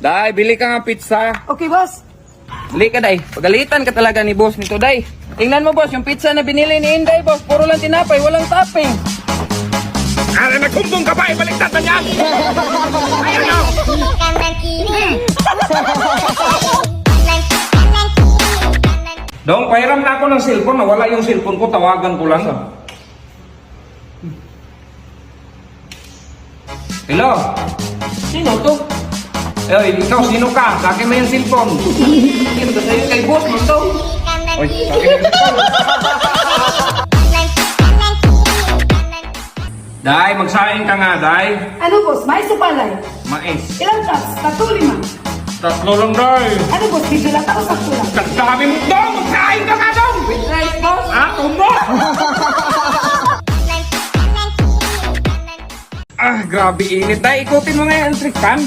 Day, bili ka nga pizza. Okay, boss. Bili ka, Day. Pagalitan ka talaga ni boss nito, Day. Tingnan mo, boss, yung pizza na binili ni Inday, boss. Puro lang tinapay, walang topping. Ara, nagkumbong ka ba? Ibaliktad na niyan! Ayaw nyo! Dong, pahiram na ako ng cellphone. Nawala yung cellphone ko, tawagan ko lang. Hello? Sino to? Eh, ikaw, sino ka? Sa akin mo yung cellphone. Sino to sa'yo? Kay boss mo to. Oy, sa akin yung cellphone. Day, magsaing ka nga, Day. Ano, boss? Mais o palay? Mais. Ilang cups? 3, 5. Tatlo lang, Day. Ano, boss? Video lang ako sakto lang. Sabi mo, Dong! Magsaing ka nga, Dong! With rice, boss. Ha? Tumbo! Ah, grabe init. Day, ikutin mo nga yung electric fan.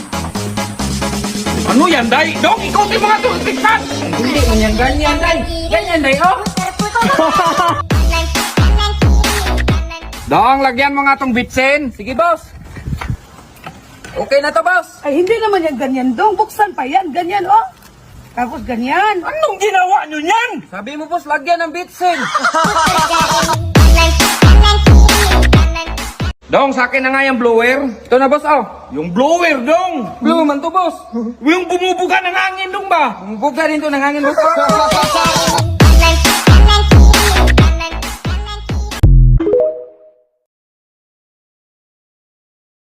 Ano yan, Day? Dong, ikutin mo nga ito! Tikpan! Hindi mo yan ganyan, Day. Ganyan, Day, oh. Dong, lagyan mo nga tong bitsin. Sige, boss. Okay na to, boss. Ay, hindi naman yan ganyan, dong. Buksan pa yan. Ganyan, oh. Tapos ganyan. Anong ginawa nyo yan? Sabi mo, boss, lagyan ng bitsin. Dong, sa akin na nga yung blower. Ito na, boss, oh. Yung blower, Dong! Blue man to, boss. Yung bumubuga ng hangin, Dong ba? Buga rin to ng hangin, boss.